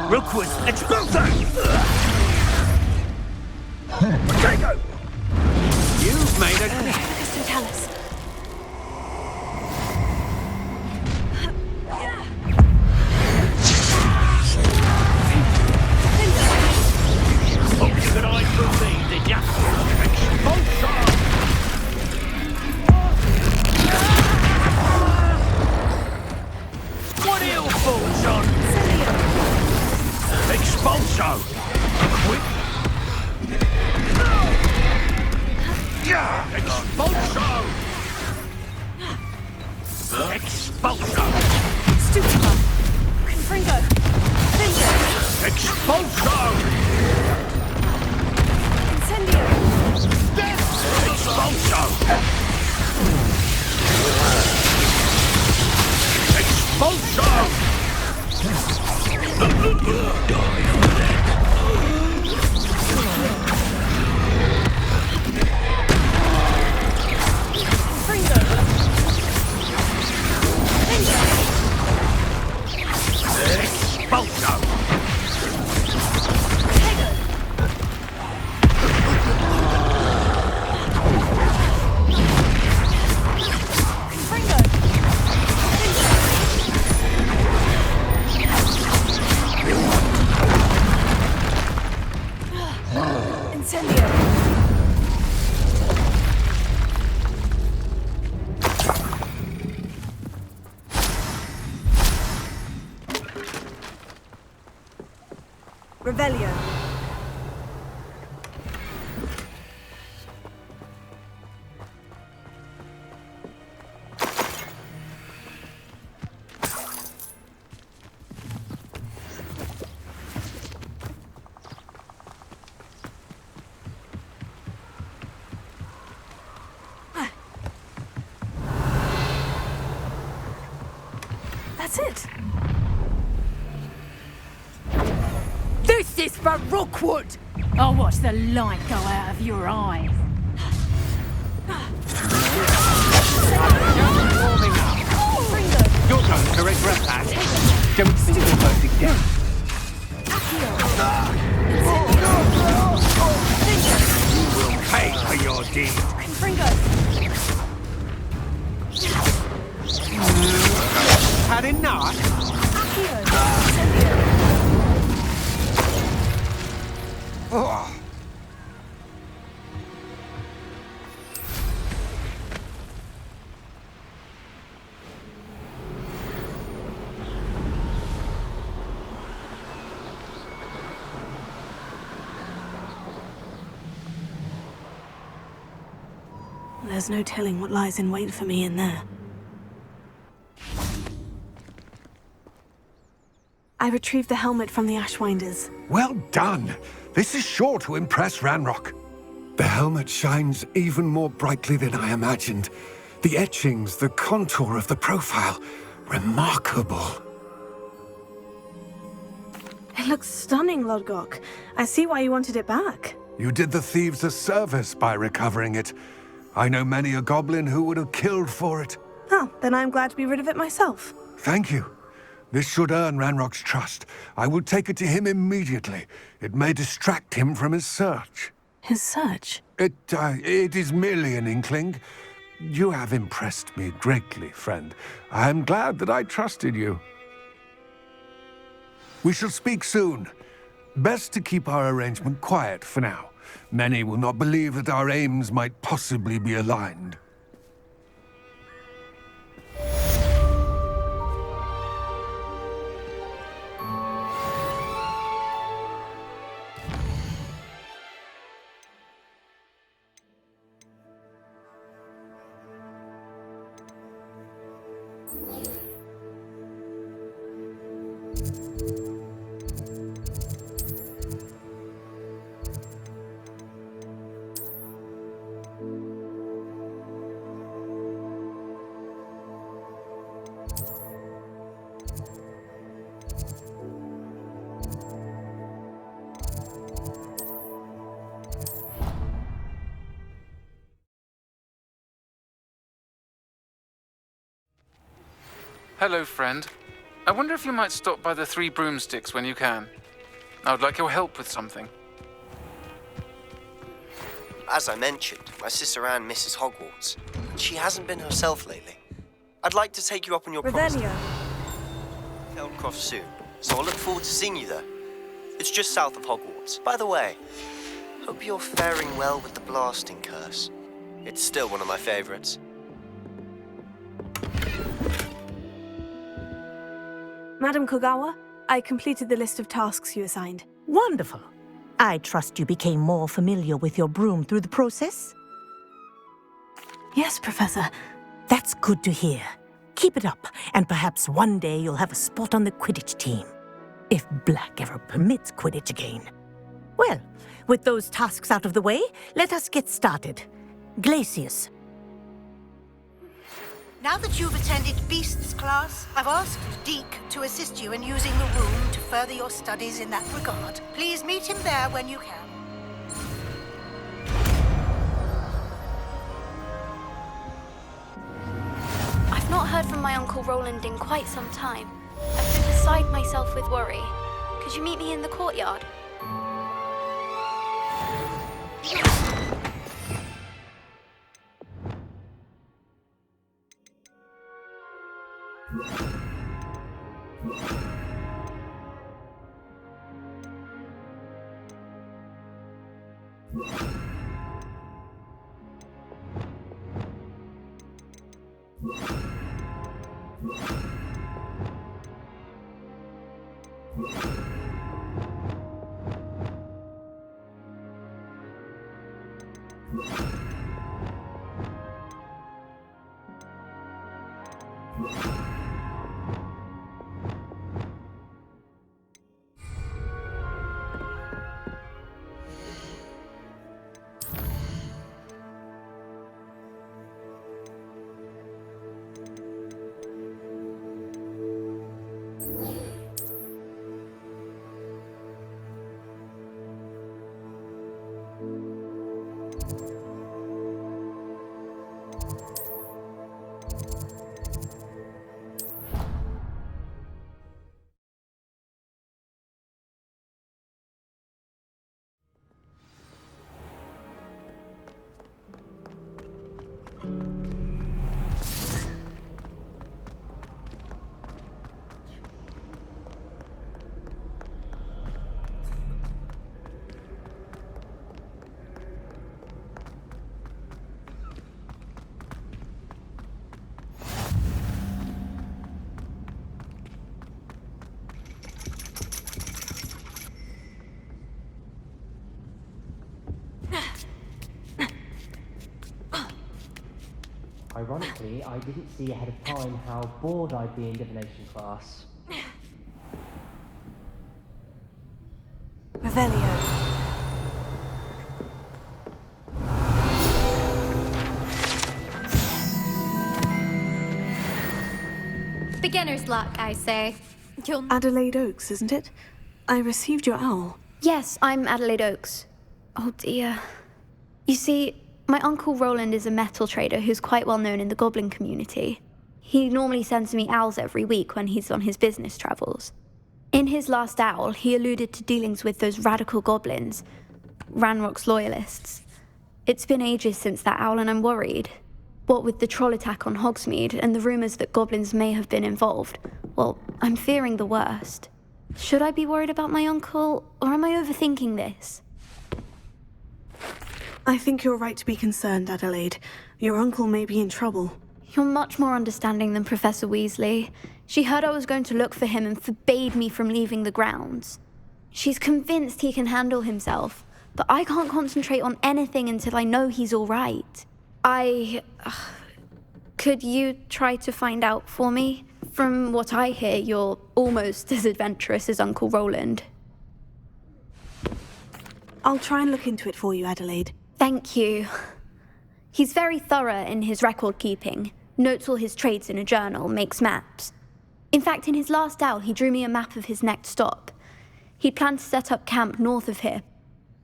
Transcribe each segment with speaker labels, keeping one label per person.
Speaker 1: Rookwood, explosion! Potato! You've made a...
Speaker 2: Totalis.
Speaker 1: Oh, you could eye through me, did ya? Expulsion! What are your thoughts on? Expulso! Quick! Expulso! Expulso!
Speaker 2: Stupido. Confringo. Finger.
Speaker 1: Expulso!
Speaker 2: Incendio.
Speaker 1: Expulso! Expulso! Die for that.
Speaker 2: Confringo.
Speaker 1: Expulso!
Speaker 2: Revelio. That's it.
Speaker 3: This is for Rookwood! I'll watch the light go out of your eyes.
Speaker 1: Warming up. Your turn to regret that. Don't think you're voting down. You will pay for your deed. Had enough?
Speaker 2: There's no telling what lies in wait for me in there. I retrieved the helmet from the Ashwinders.
Speaker 4: Well done! This is sure to impress Ranrock. The helmet shines even more brightly than I imagined. The etchings, the contour of the profile, remarkable.
Speaker 2: It looks stunning, Lodgok. I see why you wanted it back.
Speaker 4: You did the thieves a service by recovering it. I know many a goblin who would have killed for it.
Speaker 2: Oh, then I'm glad to be rid of it myself.
Speaker 4: Thank you. This should earn Ranrock's trust. I will take it to him immediately. It may distract him from his search.
Speaker 2: His search?
Speaker 4: It is merely an inkling. You have impressed me greatly, friend. I am glad that I trusted you. We shall speak soon. Best to keep our arrangement quiet for now. Many will not believe that our aims might possibly be aligned.
Speaker 5: Hello, friend. I wonder if you might stop by the Three Broomsticks when you can. I would like your help with something.
Speaker 6: As I mentioned, my sister Anne misses Hogwarts. She hasn't been herself lately. I'd like to take you up on your promise.
Speaker 2: Revelio.
Speaker 6: Feldcroft soon, so I'll look forward to seeing you there. It's just south of Hogwarts. By the way, hope you're faring well with the blasting curse. It's still one of my favorites.
Speaker 2: Madam Kogawa, I completed the list of tasks you assigned.
Speaker 7: Wonderful. I trust you became more familiar with your broom through the process?
Speaker 2: Yes, Professor.
Speaker 7: That's good to hear. Keep it up, and perhaps one day you'll have a spot on the Quidditch team. If Black ever permits Quidditch again. Well, with those tasks out of the way, let us get started. Glacius.
Speaker 8: Now that you've attended Beasts class, I've asked Deke to assist you in using the room to further your studies in that regard. Please meet him there when you can.
Speaker 9: I've not heard from my Uncle Roland in quite some time. I've been beside myself with worry. Could you meet me in the courtyard?
Speaker 10: Ironically, I didn't see ahead of time how bored I'd be in divination class.
Speaker 2: Revelio.
Speaker 9: Beginner's luck, I say.
Speaker 2: Adelaide Oaks, isn't it? I received your owl.
Speaker 9: Yes, I'm Adelaide Oaks. Oh dear. You see, my Uncle Roland is a metal trader who's quite well known in the Goblin community. He normally sends me owls every week when he's on his business travels. In his last owl, he alluded to dealings with those radical goblins, Ranrock's loyalists. It's been ages since that owl and I'm worried. What with the troll attack on Hogsmeade and the rumours that goblins may have been involved, well, I'm fearing the worst. Should I be worried about my uncle, or am I overthinking this?
Speaker 2: I think you're right to be concerned, Adelaide. Your uncle may be in trouble.
Speaker 9: You're much more understanding than Professor Weasley. She heard I was going to look for him and forbade me from leaving the grounds. She's convinced he can handle himself, but I can't concentrate on anything until I know he's all right. Could you try to find out for me? From what I hear, you're almost as adventurous as Uncle Roland.
Speaker 2: I'll try and look into it for you, Adelaide.
Speaker 9: Thank you. He's very thorough in his record keeping, notes all his trades in a journal, makes maps. In fact, in his last owl, he drew me a map of his next stop. He'd planned to set up camp north of here.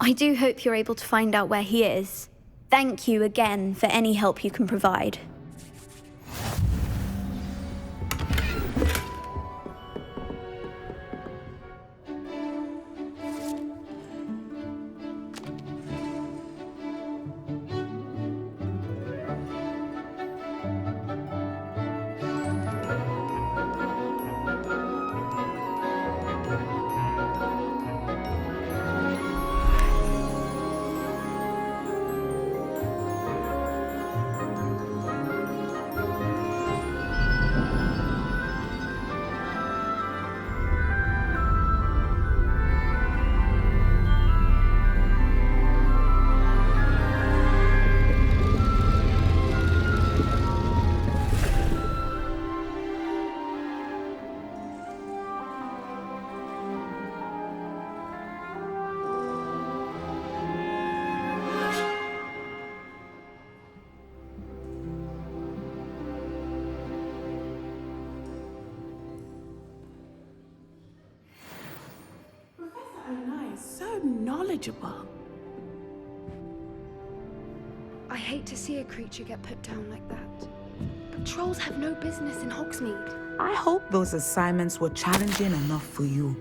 Speaker 9: I do hope you're able to find out where he is. Thank you again for any help you can provide.
Speaker 2: knowledgeable.
Speaker 11: I hate to see a creature get put down like that. But trolls have no business in Hogsmeade.
Speaker 12: I hope those assignments were challenging enough for you.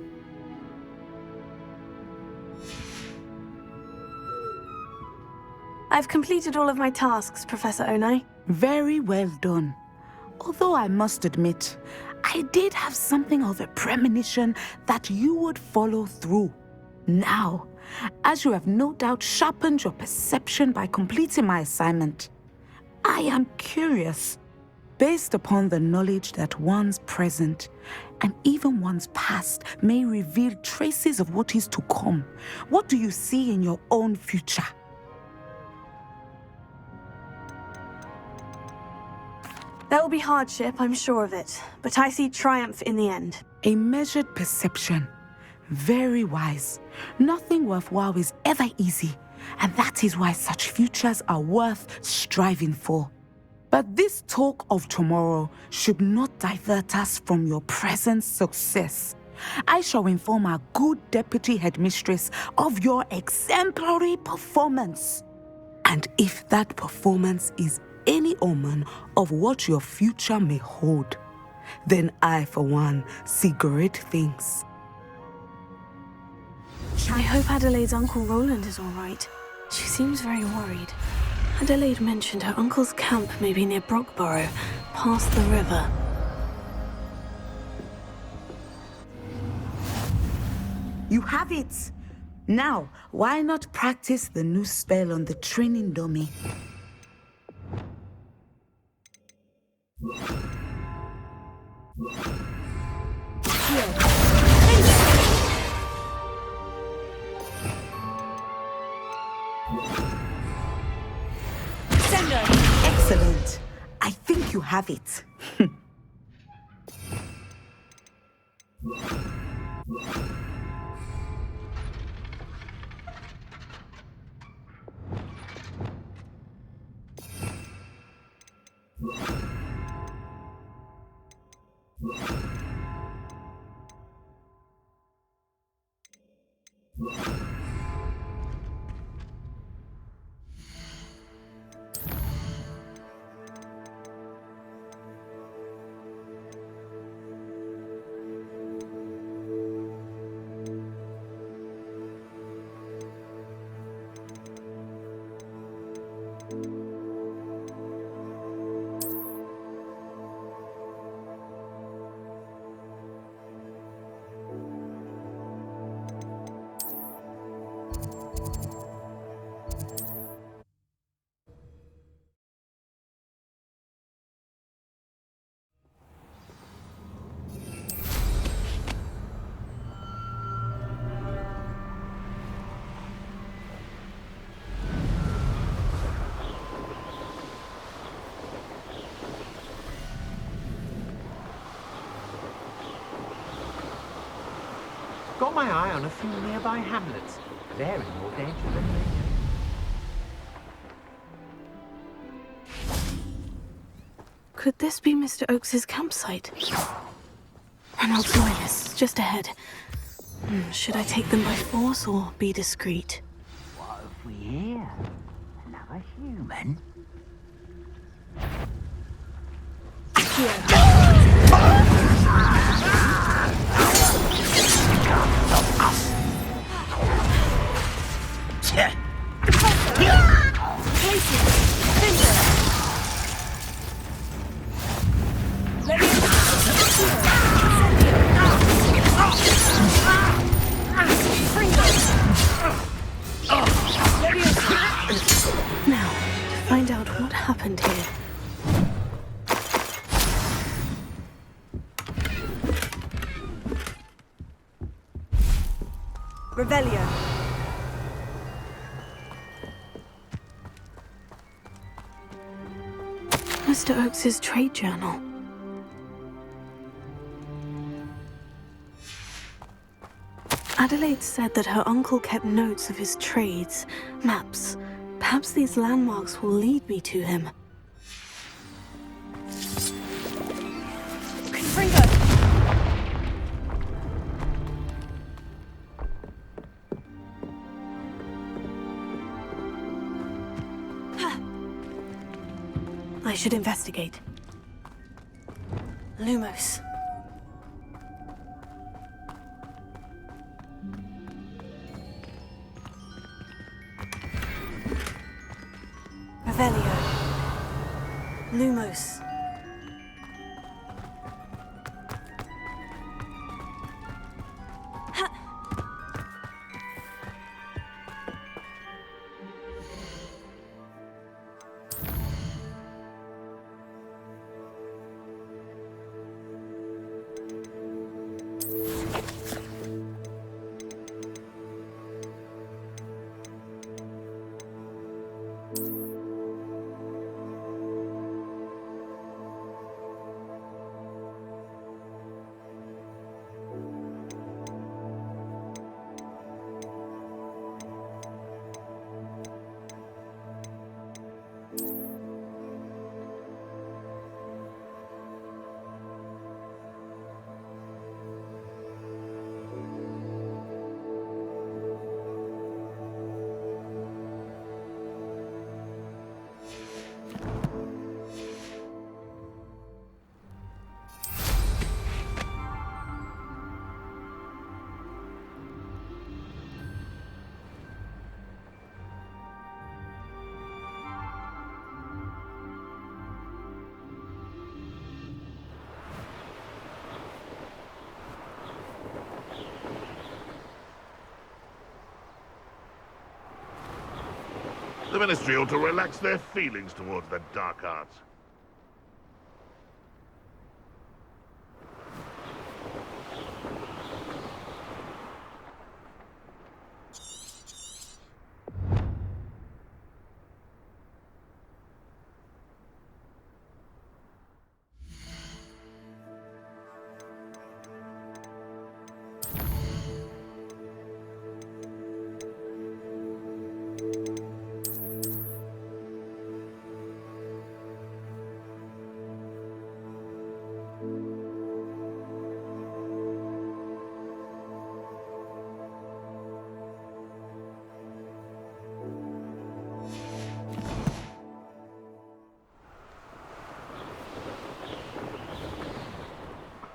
Speaker 2: I've completed all of my tasks, Professor Onai.
Speaker 12: Very well done. Although I must admit, I did have something of a premonition that you would follow through. Now, as you have no doubt sharpened your perception by completing my assignment, I am curious, based upon the knowledge that one's present and even one's past may reveal traces of what is to come. What do you see in your own future?
Speaker 2: There will be hardship, I'm sure of it, but I see triumph in the end.
Speaker 12: A measured perception. Very wise. Nothing worthwhile is ever easy, and that is why such futures are worth striving for. But this talk of tomorrow should not divert us from your present success. I shall inform our good deputy headmistress of your exemplary performance. And if that performance is any omen of what your future may hold, then I, for one, see great things.
Speaker 2: I hope Adelaide's Uncle Roland is all right. She seems very worried. Adelaide mentioned her uncle's camp may be near Brockborough, past the river.
Speaker 12: You have it! Now, why not practice the new spell on the training dummy? Excellent. I think you have it.
Speaker 13: Got my eye on a few nearby hamlets. They're in more danger than me.
Speaker 2: Could this be Mr. Oakes's campsite? Reynolds Loyalists, just ahead. Should I take them by force or be discreet?
Speaker 1: What have we here? Another human?
Speaker 2: Now, to find out what happened here.
Speaker 12: Revelio.
Speaker 2: Mr. Oakes's trade journal. Adelaide said that her uncle kept notes of his trades, maps. Perhaps these landmarks will lead me to him.
Speaker 3: Confringo!
Speaker 2: I should investigate. Lumos. Revelio. Lumos.
Speaker 14: The Ministry ought to relax their feelings towards the dark arts.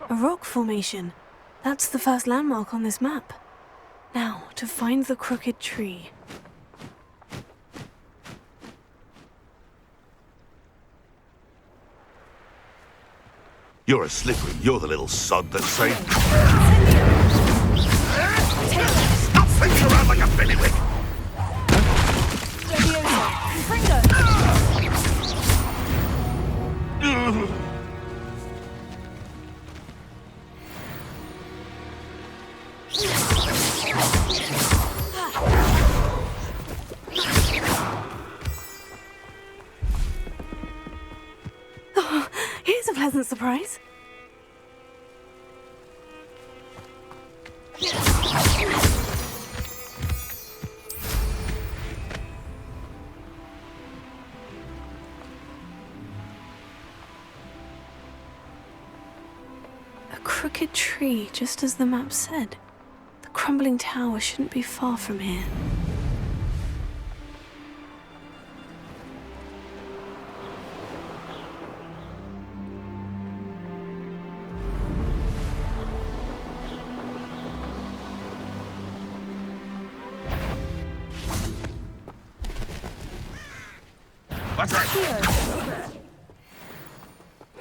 Speaker 2: A rock formation. That's the first landmark on this map. Now, to find the crooked tree.
Speaker 14: You're a slippery. You're the little sod that saved... Stop thinking around like a billywig!
Speaker 2: Oh, here's a pleasant surprise. A crooked tree, just as the map said. The crumbling tower shouldn't be far from here.
Speaker 14: What's that?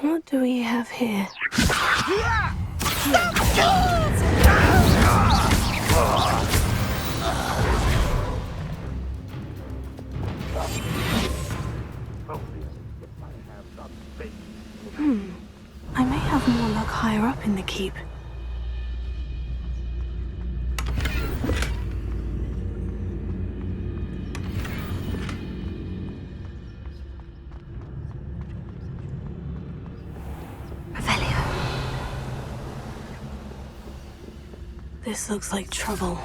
Speaker 2: What do we have here? I may have more luck higher up in the keep. This looks like trouble.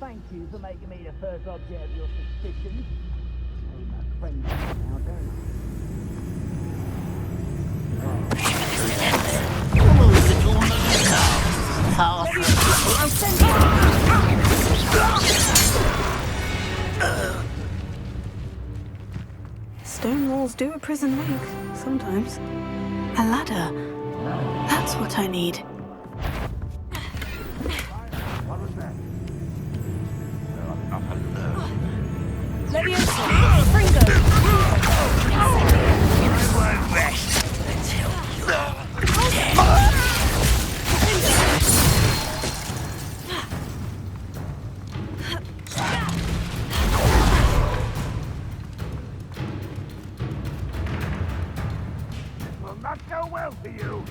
Speaker 10: Thank you for making me the first object of your suspicions. Oh, my friend, now don't.
Speaker 2: tunnels do a prison make, sometimes. A ladder. That's what I need.
Speaker 3: Leviosa! Fringo!
Speaker 1: I won't rest until you're dead.
Speaker 14: Will not go well for you.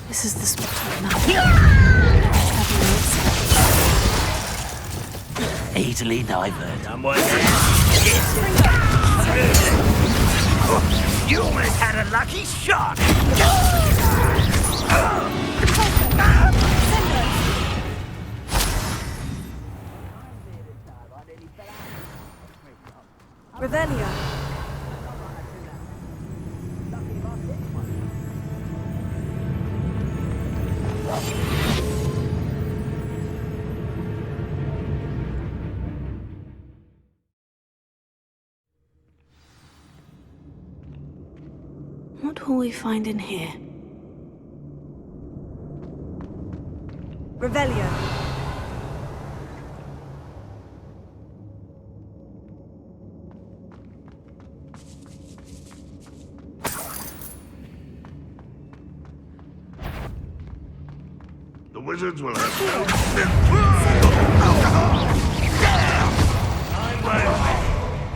Speaker 2: This is the spot on the map.
Speaker 1: Easily diverted. You almost had a lucky shot.
Speaker 2: Revelio. What will we find in here? Revelio.
Speaker 14: The wizards will have no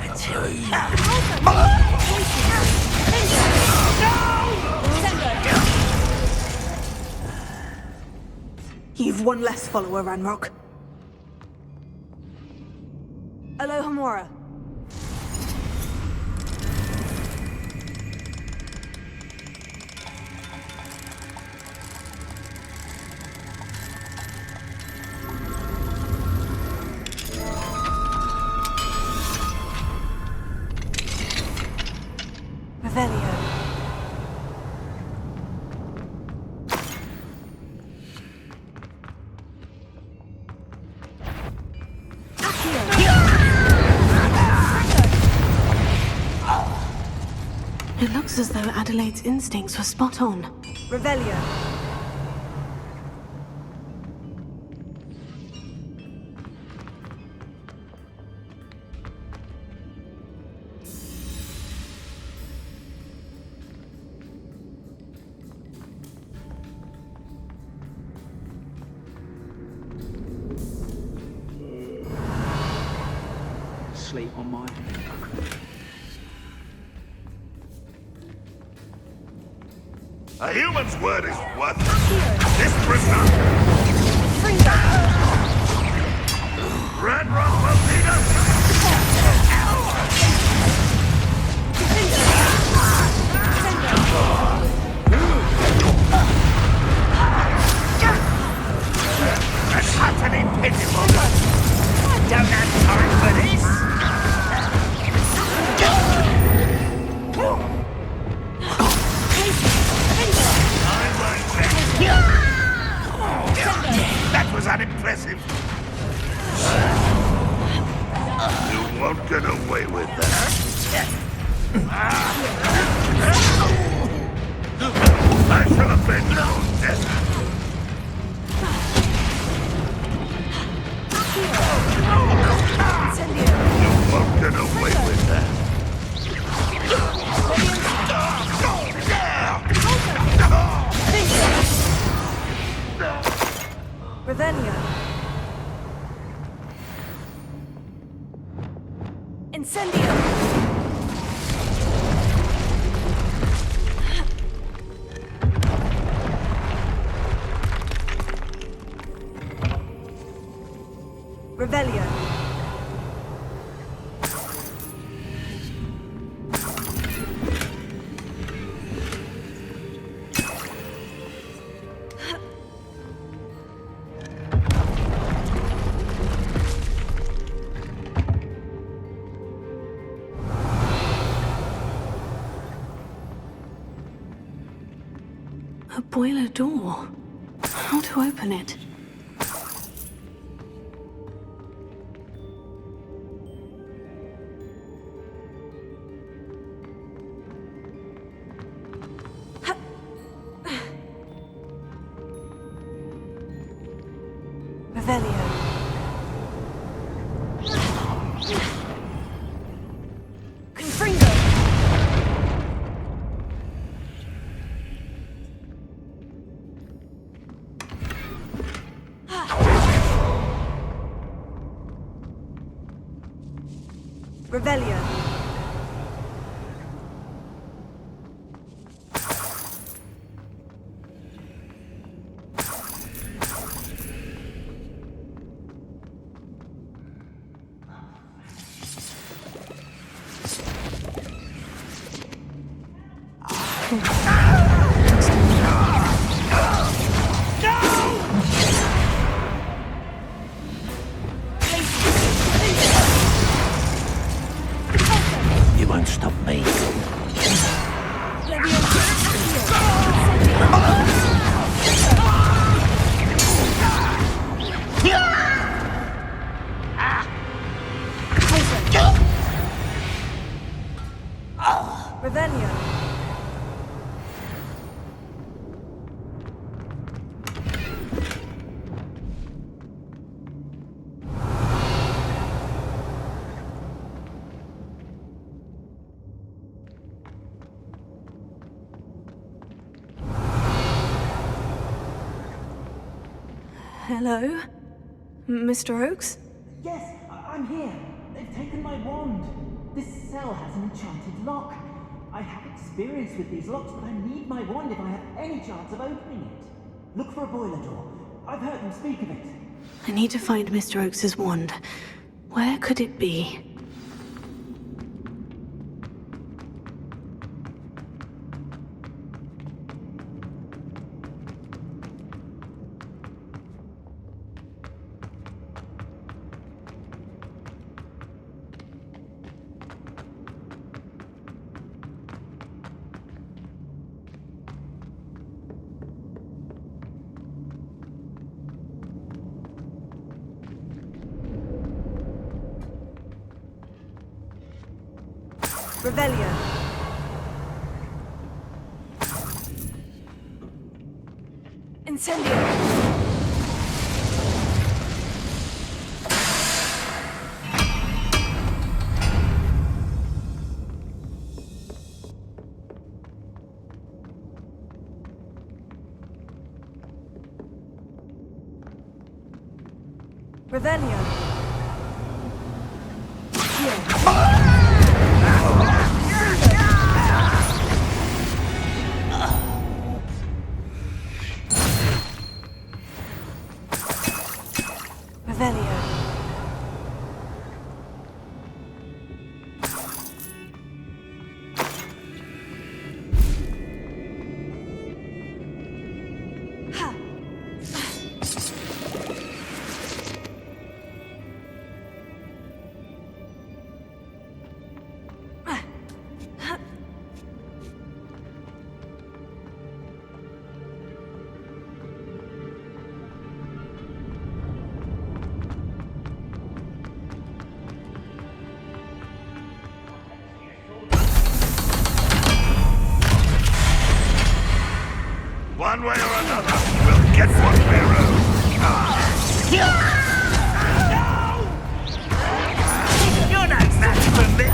Speaker 1: Until you...
Speaker 2: You've one less follower, Ranrock. Alohomora. Revelio. It looks as though Adelaide's instincts were spot on. Revelio.
Speaker 13: Sleep on my...
Speaker 14: A human's word is worthless. This prisoner... Ranrock will lead us!
Speaker 1: That's utterly pitiful. I don't have time for this.
Speaker 14: That was unimpressive. You won't get away with that. I shall avenge your death. You won't get away with that.
Speaker 2: Revelio. Incendio. Revelio. boiler door. How to open it?
Speaker 15: Revelio. Confringo. Revelio.
Speaker 1: You won't stop me.
Speaker 15: Revelio.
Speaker 2: Hello? Mr. Oakes?
Speaker 13: Yes, I'm here. They've taken my wand. This cell has an enchanted lock. I have experience with these locks, but I need my wand if I have any chance of opening it. Look for a boiler door. I've heard them speak of it.
Speaker 2: I need to find Mr. Oakes' wand. Where could it be?
Speaker 15: Revelio. Incendio. Revelio. Revelio.
Speaker 14: One way or another, we'll get what we're owed.
Speaker 1: You're not match for me.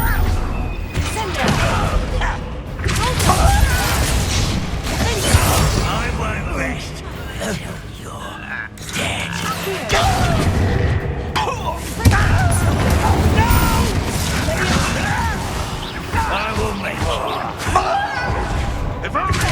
Speaker 1: I won't rest until you're dead. I will make
Speaker 14: If only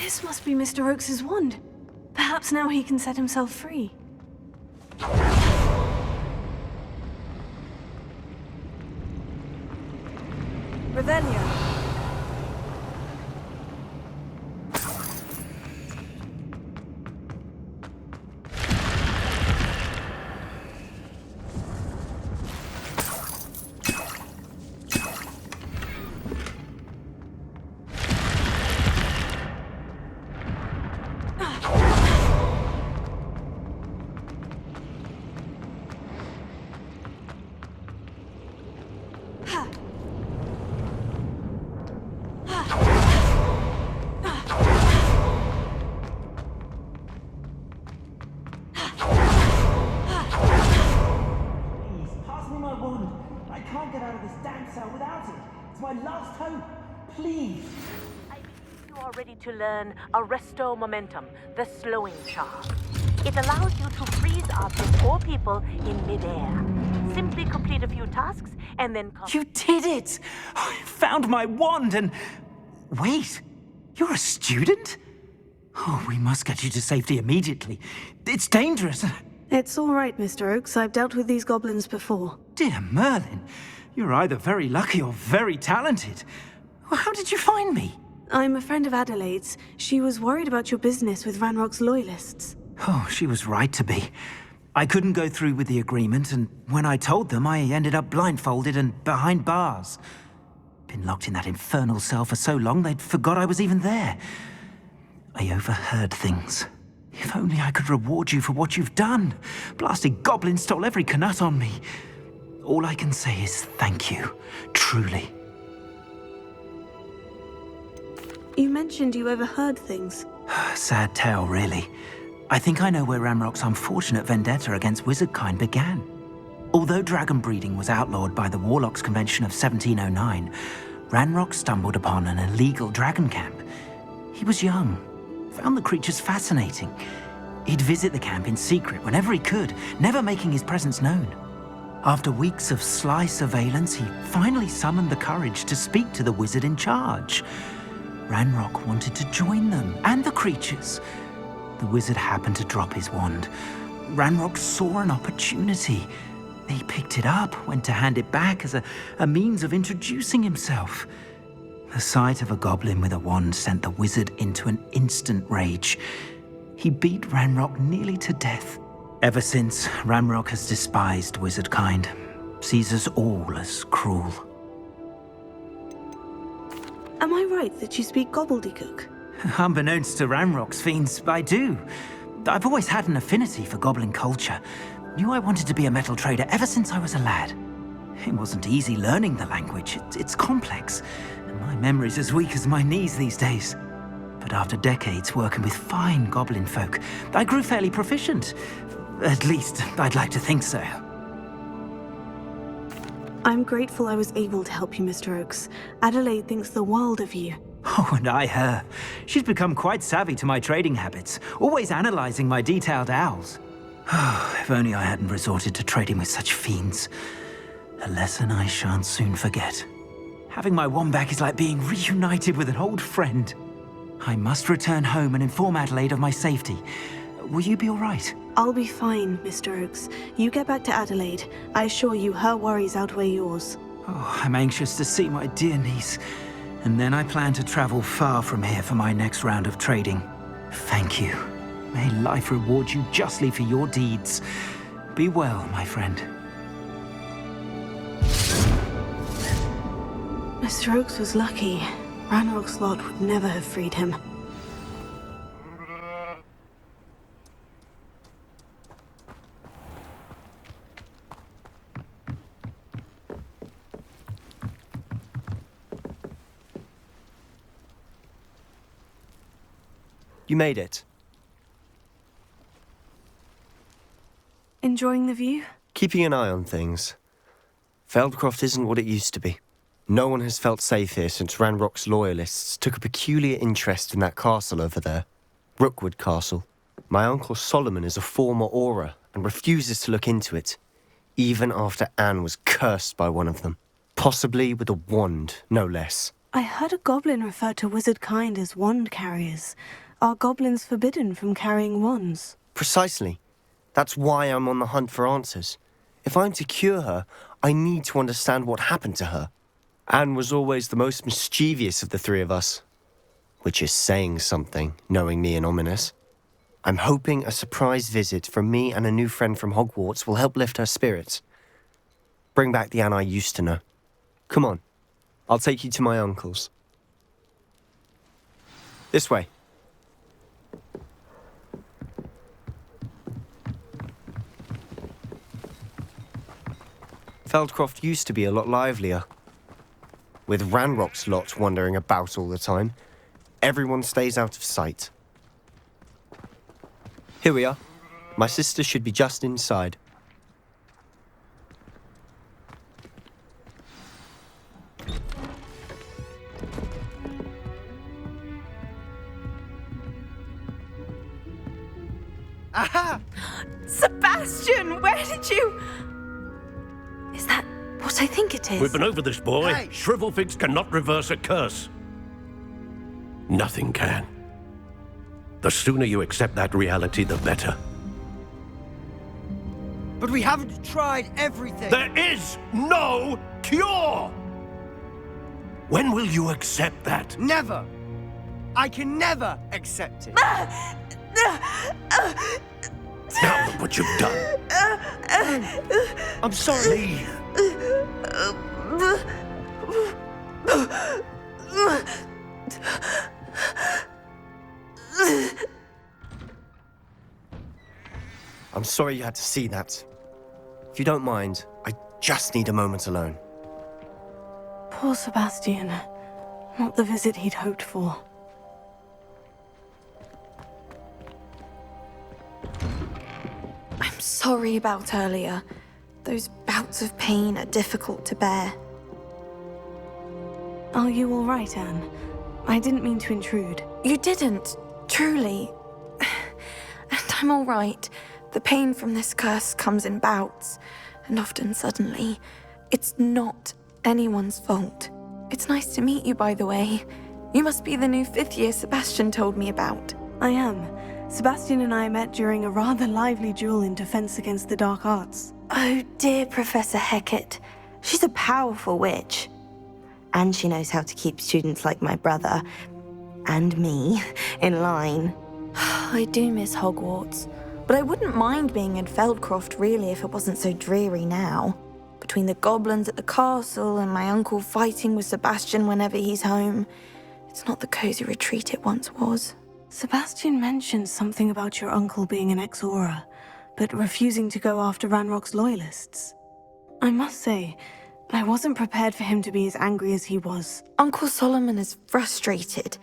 Speaker 2: This must be Mr. Oakes's wand. Perhaps now he can set himself free.
Speaker 15: Revelio.
Speaker 7: To learn Arresto Momentum, the slowing charm. It allows you to freeze objects or people in midair. Simply complete a few tasks and then come.
Speaker 13: You did it! I found my wand and... Wait, you're a student? Oh, we must get you to safety immediately. It's dangerous.
Speaker 2: It's all right, Mr. Oakes. I've dealt with these goblins before.
Speaker 13: Dear Merlin, you're either very lucky or very talented. How did you find me?
Speaker 2: I'm a friend of Adelaide's. She was worried about your business with Ranrock's loyalists.
Speaker 13: Oh, she was right to be. I couldn't go through with the agreement, and when I told them, I ended up blindfolded and behind bars. Been locked in that infernal cell for so long, they'd forgot I was even there. I overheard things. If only I could reward you for what you've done. Blasted Goblin stole every Knut on me. All I can say is thank you, truly.
Speaker 2: You mentioned you overheard things.
Speaker 13: Sad tale, really. I think I know where Ranrock's unfortunate vendetta against wizardkind began. Although dragon breeding was outlawed by the Warlocks Convention of 1709, Ranrock stumbled upon an illegal dragon camp. He was young, found the creatures fascinating. He'd visit the camp in secret whenever he could, never making his presence known. After weeks of sly surveillance, he finally summoned the courage to speak to the wizard in charge. Ranrock wanted to join them, and the creatures. The wizard happened to drop his wand. Ranrock saw an opportunity. He picked it up, went to hand it back as a means of introducing himself. The sight of a goblin with a wand sent the wizard into an instant rage. He beat Ranrock nearly to death. Ever since, Ranrock has despised wizardkind, sees us all as cruel.
Speaker 2: Am I right that you speak gobbledygook?
Speaker 13: Unbeknownst to Ranrock's fiends, I do. I've always had an affinity for goblin culture. Knew I wanted to be a metal trader ever since I was a lad. It wasn't easy learning the language. It's complex, and my memory's as weak as my knees these days. But after decades working with fine goblin folk, I grew fairly proficient. At least, I'd like to think so.
Speaker 2: I'm grateful I was able to help you, Mr. Oakes. Adelaide thinks the world of you.
Speaker 13: Oh, and I her. She's become quite savvy to my trading habits, always analyzing my detailed owls. If only I hadn't resorted to trading with such fiends. A lesson I shan't soon forget. Having my wand back is like being reunited with an old friend. I must return home and inform Adelaide of my safety. Will you be all right?
Speaker 2: I'll be fine, Mr. Oakes. You get back to Adelaide. I assure you her worries outweigh yours.
Speaker 13: Oh, I'm anxious to see my dear niece. And then I plan to travel far from here for my next round of trading. Thank you. May life reward you justly for your deeds. Be well, my friend.
Speaker 2: Mr. Oakes was lucky. Ranrock's lot would never have freed him.
Speaker 6: You made it.
Speaker 2: Enjoying the view?
Speaker 6: Keeping an eye on things. Feldcroft isn't what it used to be. No one has felt safe here since Ranrock's loyalists took a peculiar interest in that castle over there. Rookwood Castle. My uncle Solomon is a former Auror and refuses to look into it, even after Anne was cursed by one of them. Possibly with a wand, no less.
Speaker 2: I heard a goblin refer to wizard kind as wand carriers. Are goblins forbidden from carrying wands?
Speaker 6: Precisely. That's why I'm on the hunt for answers. If I'm to cure her, I need to understand what happened to her. Anne was always the most mischievous of the three of us. Which is saying something, knowing me and Ominous. I'm hoping a surprise visit from me and a new friend from Hogwarts will help lift her spirits. Bring back the Anne I used to know. Come on, I'll take you to my uncle's. This way. Feldcroft used to be a lot livelier. With Ranrock's lot wandering about all the time, everyone stays out of sight. Here we are. My sister should be just inside.
Speaker 2: Aha! Sebastian, where did you... Is that what I think it is?
Speaker 1: We've been over this, boy. Hey. Shrivelfigs cannot reverse a curse. Nothing can. The sooner you accept that reality, the better.
Speaker 16: But we haven't tried everything.
Speaker 1: There is no cure! When will you accept that?
Speaker 16: Never! I can never accept it.
Speaker 1: Now look what you've done.
Speaker 16: I'm sorry.
Speaker 6: I'm sorry you had to see that. If you don't mind, I just need a moment alone.
Speaker 2: Poor Sebastian. Not the visit he'd hoped for.
Speaker 17: I'm sorry about earlier. Those bouts of pain are difficult to bear.
Speaker 2: Are you all right, Anne? I didn't mean to intrude.
Speaker 17: You didn't, truly. And I'm all right. The pain from this curse comes in bouts, and often suddenly. It's not anyone's fault. It's nice to meet you, by the way. You must be the new 5th year Sebastian told me about.
Speaker 2: I am. Sebastian and I met during a rather lively duel in Defense Against the Dark Arts.
Speaker 17: Oh, dear Professor Hecat. She's a powerful witch. And she knows how to keep students like my brother, and me, in line. I do miss Hogwarts, but I wouldn't mind being in Feldcroft, really, if it wasn't so dreary now. Between the goblins at the castle and my uncle fighting with Sebastian whenever he's home, it's not the cozy retreat it once was.
Speaker 2: Sebastian mentioned something about your uncle being an ex-Auror, but refusing to go after Ranrock's loyalists. I must say, I wasn't prepared for him to be as angry as he was.
Speaker 17: Uncle Solomon is frustrated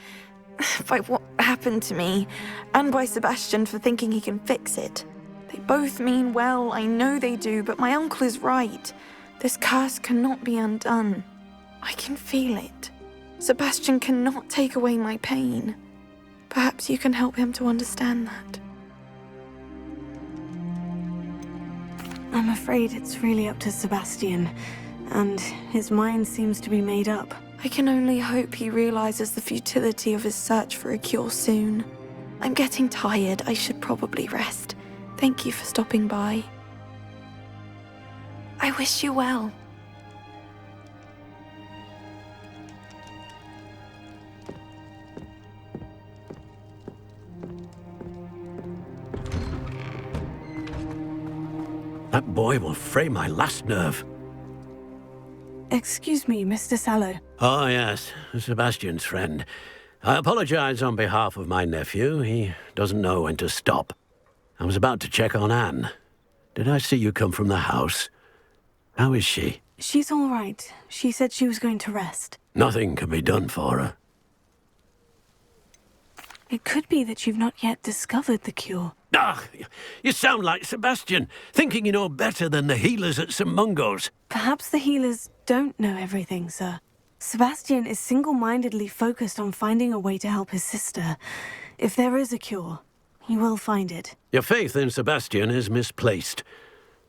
Speaker 17: by what happened to me, and by Sebastian for thinking he can fix it. They both mean well, I know they do, but my uncle is right. This curse cannot be undone. I can feel it. Sebastian cannot take away my pain. Perhaps you can help him to understand that.
Speaker 2: I'm afraid it's really up to Sebastian, and his mind seems to be made up.
Speaker 17: I can only hope he realizes the futility of his search for a cure soon. I'm getting tired. I should probably rest. Thank you for stopping by. I wish you well.
Speaker 1: That boy will fray my last nerve.
Speaker 2: Excuse me, Mr. Sallow.
Speaker 1: Oh, yes, Sebastian's friend. I apologize on behalf of my nephew. He doesn't know when to stop. I was about to check on Anne. Did I see you come from the house? How is she?
Speaker 2: She's all right. She said she was going to rest.
Speaker 1: Nothing can be done for her.
Speaker 2: It could be that you've not yet discovered the cure.
Speaker 1: Ah, you sound like Sebastian, thinking you know better than the healers at St. Mungo's.
Speaker 2: Perhaps the healers don't know everything, sir. Sebastian is single-mindedly focused on finding a way to help his sister. If there is a cure, he will find it.
Speaker 1: Your faith in Sebastian is misplaced.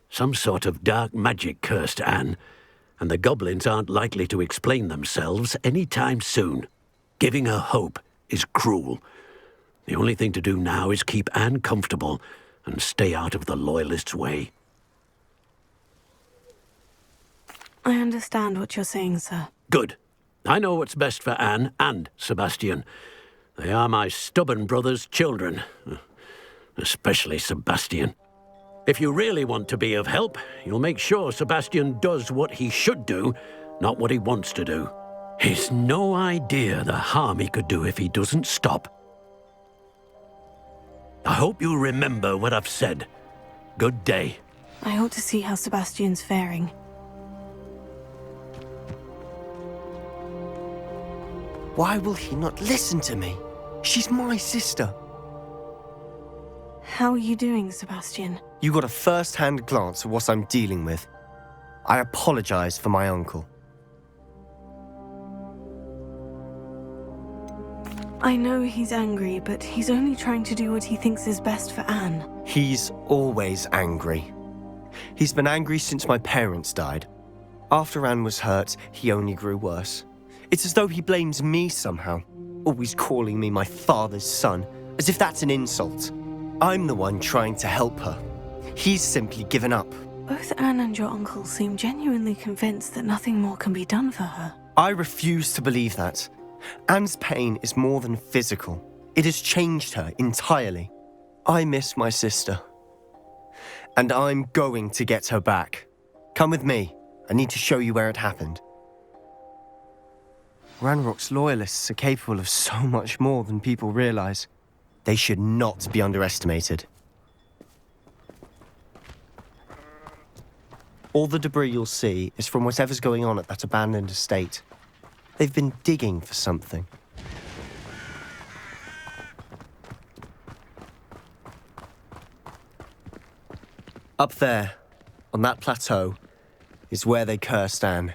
Speaker 1: Some sort of dark magic cursed Anne. and the goblins aren't likely to explain themselves any time soon. Giving her hope is cruel. The only thing to do now is keep Anne comfortable and stay out of the Loyalists' way.
Speaker 2: I understand what you're saying, sir.
Speaker 1: Good. I know what's best for Anne and Sebastian. They are my stubborn brother's children. Especially Sebastian. If you really want to be of help, you'll make sure Sebastian does what he should do, not what he wants to do. He's no idea the harm he could do if he doesn't stop. I hope you remember what I've said. Good day.
Speaker 2: I ought to see how Sebastian's faring.
Speaker 16: Why will he not listen to me? She's my sister.
Speaker 2: How are you doing, Sebastian?
Speaker 16: You got a first-hand glance at what I'm dealing with. I apologize for my uncle.
Speaker 2: I know he's angry, but he's only trying to do what he thinks is best for Anne.
Speaker 16: He's always angry. He's been angry since my parents died. After Anne was hurt, he only grew worse. It's as though he blames me somehow, always calling me my father's son, as if that's an insult. I'm the one trying to help her. He's simply given up.
Speaker 2: Both Anne and your uncle seem genuinely convinced that nothing more can be done for her.
Speaker 16: I refuse to believe that. Anne's pain is more than physical. It has changed her entirely. I miss my sister. And I'm going to get her back. Come with me. I need to show you where it happened. Ranrock's loyalists are capable of so much more than people realize. They should not be underestimated. All the debris you'll see is from whatever's going on at that abandoned estate. They've been digging for something. Up there, on that plateau, is where they cursed Anne.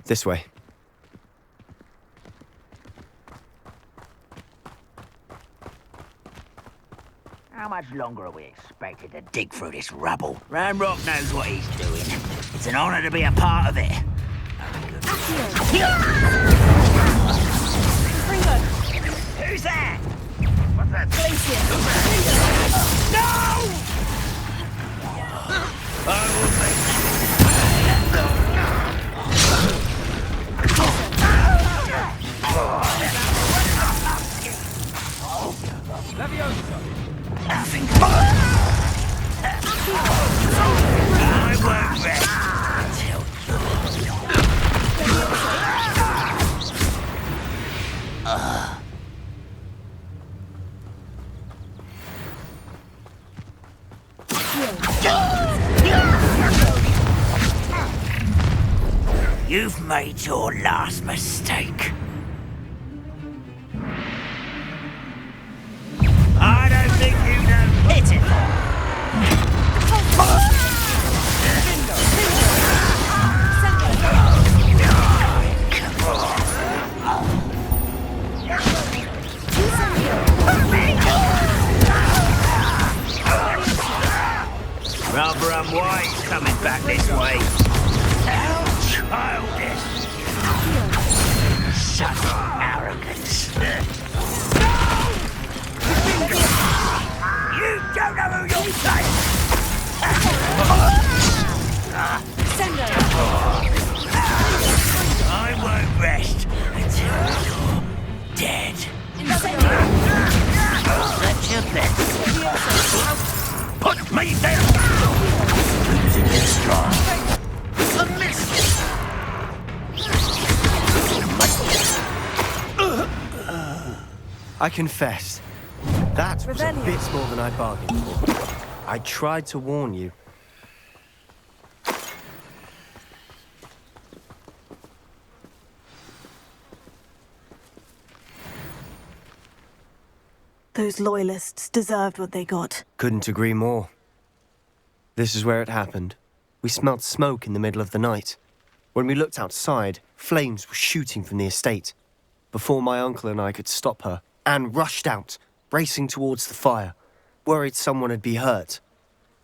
Speaker 16: This way.
Speaker 10: How much longer are we expected to dig through this rubble? Ranrock knows what he's doing. It's an honor to be a part of it. Who's that? What's that? No! I will make I won't rest You've made your last mistake. I don't think you know. Hit it! Rather unwise coming back this way. How childish! Such arrogance. You don't know who you're playing! I won't rest until you're dead. That's your best. Put me down! Losing is strong.
Speaker 16: I confess, that was a bit more than I bargained for. I tried to warn you.
Speaker 2: Those loyalists deserved what they got.
Speaker 16: Couldn't agree more. This is where it happened. We smelled smoke in the middle of the night. When we looked outside, flames were shooting from the estate. Before my uncle and I could stop her, Anne rushed out, racing towards the fire, worried someone had been hurt.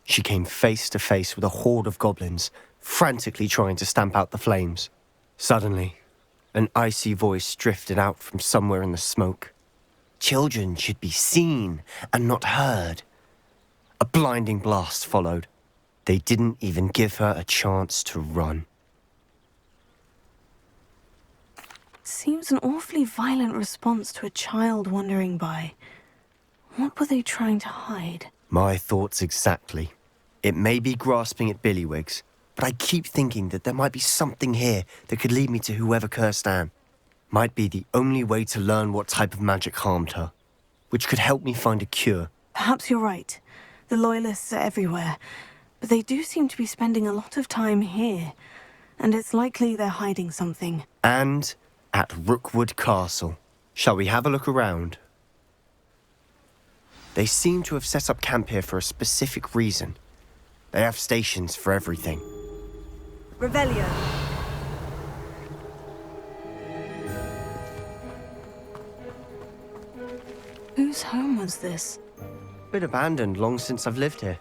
Speaker 16: She came face to face with a horde of goblins, frantically trying to stamp out the flames. Suddenly, an icy voice drifted out from somewhere in the smoke. Children should be seen and not heard. A blinding blast followed. They didn't even give her a chance to run.
Speaker 2: Seems an awfully violent response to a child wandering by. What were they trying to hide?
Speaker 16: My thoughts exactly. It may be grasping at Billywigs, but I keep thinking that there might be something here that could lead me to whoever cursed Anne. Might be the only way to learn what type of magic harmed her, which could help me find a cure.
Speaker 2: Perhaps you're right. The Loyalists are everywhere, but they do seem to be spending a lot of time here, and it's likely they're hiding something.
Speaker 16: And at Rookwood Castle. Shall we have a look around? They seem to have set up camp here for a specific reason. They have stations for everything.
Speaker 15: Revelio.
Speaker 2: Whose home was this?
Speaker 16: Been abandoned long since I've lived here.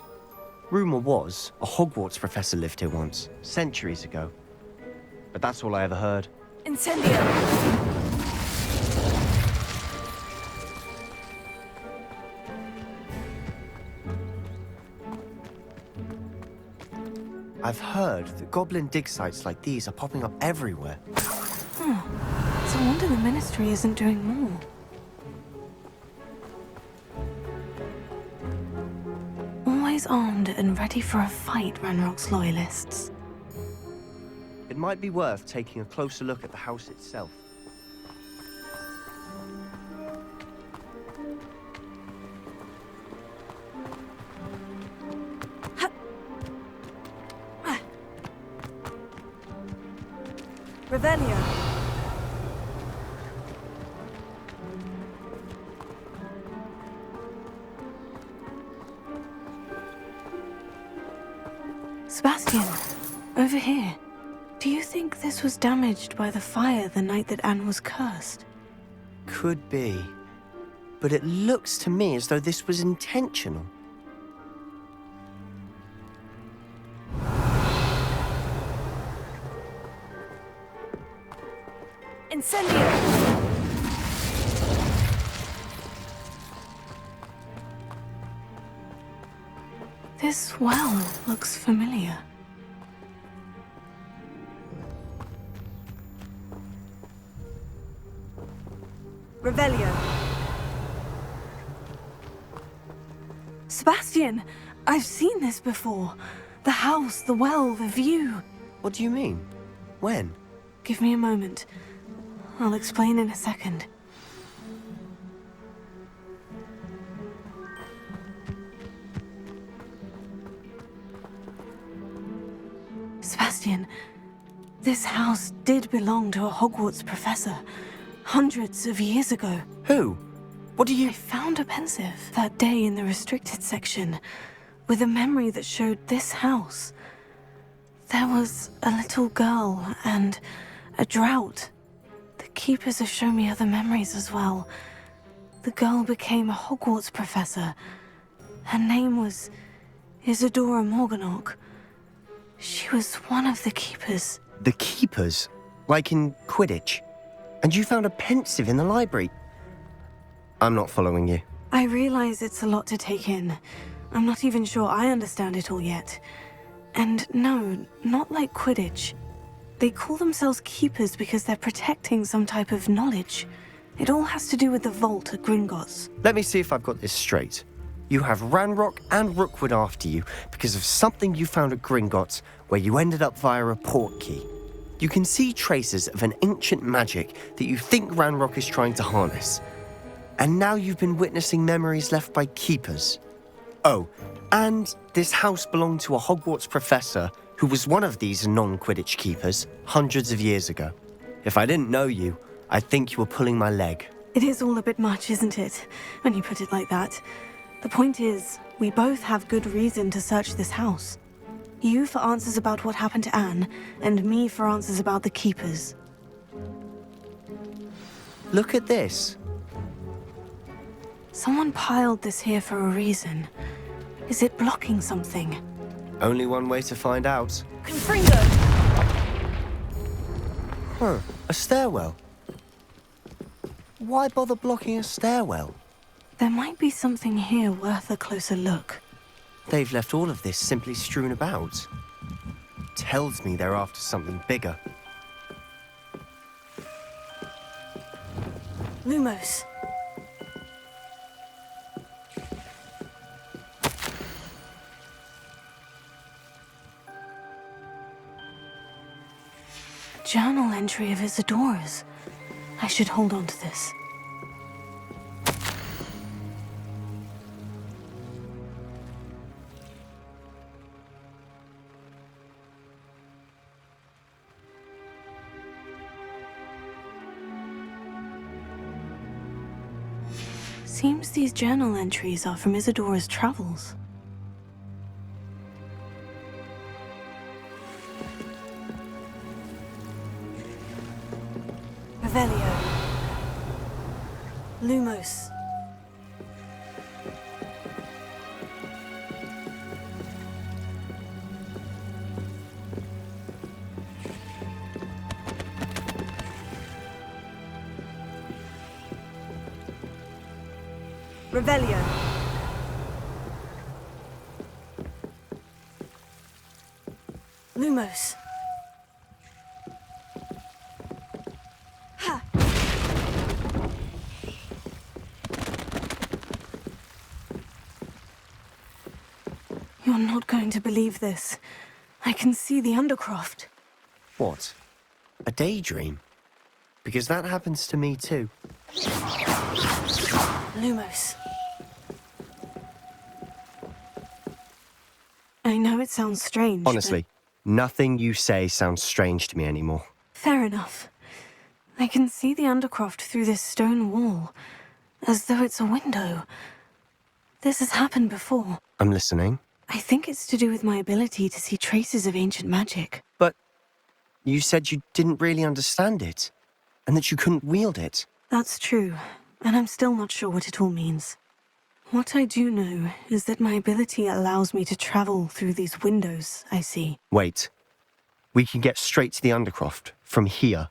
Speaker 16: Rumour was a Hogwarts professor lived here once, centuries ago. But that's all I ever heard.
Speaker 15: Incendio.
Speaker 16: I've heard that Goblin dig sites like these are popping up everywhere.
Speaker 2: It's a wonder the Ministry isn't doing more. Always armed and ready for a fight, Ranrock's Loyalists.
Speaker 16: It might be worth taking a closer look at the house itself.
Speaker 15: Revelio.
Speaker 2: Sebastian, over here. Do you think this was damaged by the fire the night that Anne was cursed?
Speaker 16: Could be. But it looks to me as though this was intentional.
Speaker 15: Incendio.
Speaker 2: This well looks familiar.
Speaker 15: Revelio.
Speaker 2: Sebastian, I've seen this before. The house, the well, the view.
Speaker 16: What do you mean? When?
Speaker 2: Give me a moment. I'll explain in a second. Sebastian, this house did belong to a Hogwarts professor, hundreds of years ago.
Speaker 16: Who? What do you...
Speaker 2: I found a pensive that day in the restricted section, with a memory that showed this house. There was a little girl and a drought. The keepers have shown me other memories as well. The girl became a Hogwarts professor. Her name was Isadora Morganach. She was one of the keepers.
Speaker 16: The keepers? Like in Quidditch? And you found a pensive in the library? I'm not following you.
Speaker 2: I realize it's a lot to take in. I'm not even sure I understand it all yet. And no, not like Quidditch. They call themselves keepers because they're protecting some type of knowledge. It all has to do with the vault at Gringotts.
Speaker 16: Let me see if I've got this straight. You have Ranrock and Rookwood after you because of something you found at Gringotts where you ended up via a portkey. You can see traces of an ancient magic that you think Ranrock is trying to harness. And now you've been witnessing memories left by keepers. Oh, and this house belonged to a Hogwarts professor who was one of these non-Quidditch keepers hundreds of years ago. If I didn't know you, I'd think you were pulling my leg.
Speaker 2: It is all a bit much, isn't it, when you put it like that? The point is, we both have good reason to search this house. You for answers about what happened to Anne, and me for answers about the keepers.
Speaker 16: Look at this.
Speaker 2: Someone piled this here for a reason. Is it blocking something?
Speaker 16: Only one way to find out.
Speaker 15: Confringo!
Speaker 16: Huh, a stairwell. Why bother blocking a stairwell?
Speaker 2: There might be something here worth a closer look.
Speaker 16: They've left all of this simply strewn about. Tells me they're after something bigger.
Speaker 2: Lumos. Journal entry of Isadora's. I should hold on to this. Seems these journal entries are from Isadora's travels. Revelio. Lumos.
Speaker 15: Revelio.
Speaker 2: Lumos.
Speaker 15: Ha!
Speaker 2: You're not going to believe this. I can see the Undercroft.
Speaker 16: What? A daydream? Because that happens to me too.
Speaker 2: Lumos. I know it sounds strange.
Speaker 16: Honestly, nothing you say sounds strange to me anymore.
Speaker 2: Fair enough. I can see the Undercroft through this stone wall, as though it's a window. This has happened before.
Speaker 16: I'm listening.
Speaker 2: I think it's to do with my ability to see traces of ancient magic.
Speaker 16: But you said you didn't really understand it, and that you couldn't wield it.
Speaker 2: That's true, and I'm still not sure what it all means. What I do know is that my ability allows me to travel through these windows I see.
Speaker 16: Wait. We can get straight to the Undercroft from here.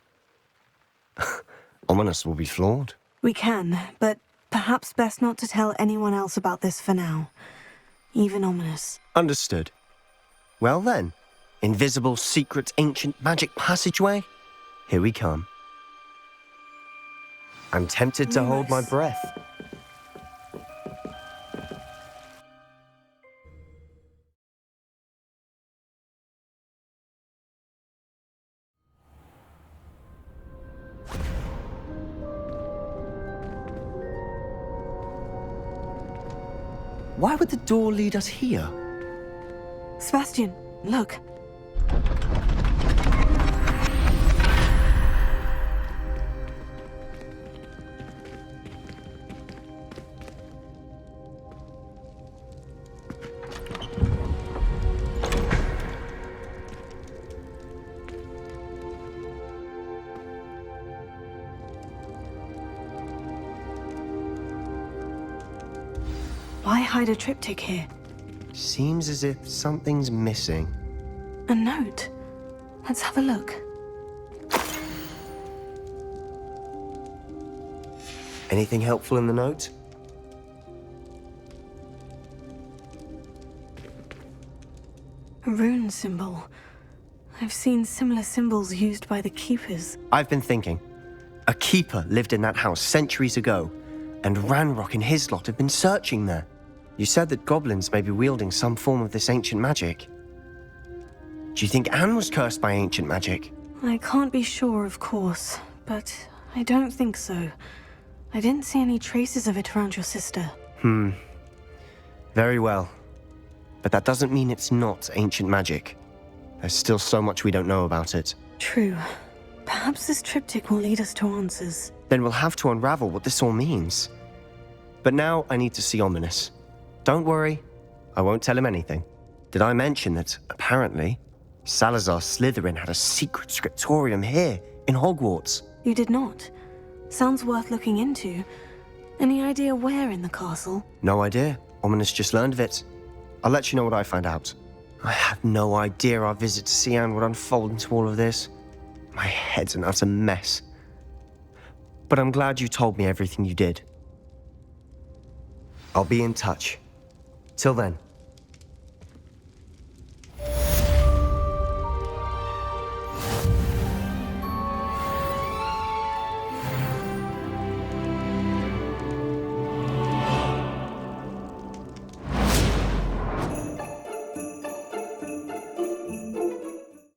Speaker 16: Ominous will be floored.
Speaker 2: We can, but perhaps best not to tell anyone else about this for now. Even Ominous.
Speaker 16: Understood. Well then, invisible, secret, ancient magic passageway? Here we come. I'm tempted to hold my breath. Why would the door lead us here?
Speaker 2: Sebastian, look. Why hide a triptych here?
Speaker 16: Seems as if something's missing.
Speaker 2: A note. Let's have a look.
Speaker 16: Anything helpful in the note?
Speaker 2: A rune symbol. I've seen similar symbols used by the Keepers.
Speaker 16: I've been thinking. A keeper lived in that house centuries ago, and Ranrock and his lot have been searching there. You said that goblins may be wielding some form of this ancient magic. Do you think Anne was cursed by ancient magic?
Speaker 2: I can't be sure, of course, but I don't think so. I didn't see any traces of it around your sister.
Speaker 16: Very well. But that doesn't mean it's not ancient magic. There's still so much we don't know about it.
Speaker 2: True. Perhaps this triptych will lead us to answers.
Speaker 16: Then we'll have to unravel what this all means. But now I need to see Ominous. Don't worry, I won't tell him anything. Did I mention that, apparently, Salazar Slytherin had a secret scriptorium here, in Hogwarts?
Speaker 2: You did not. Sounds worth looking into. Any idea where in the castle?
Speaker 16: No idea. Ominous just learned of it. I'll let you know what I find out. I had no idea our visit to Sian would unfold into all of this. My head's an utter mess. But I'm glad you told me everything you did. I'll be in touch. Till then.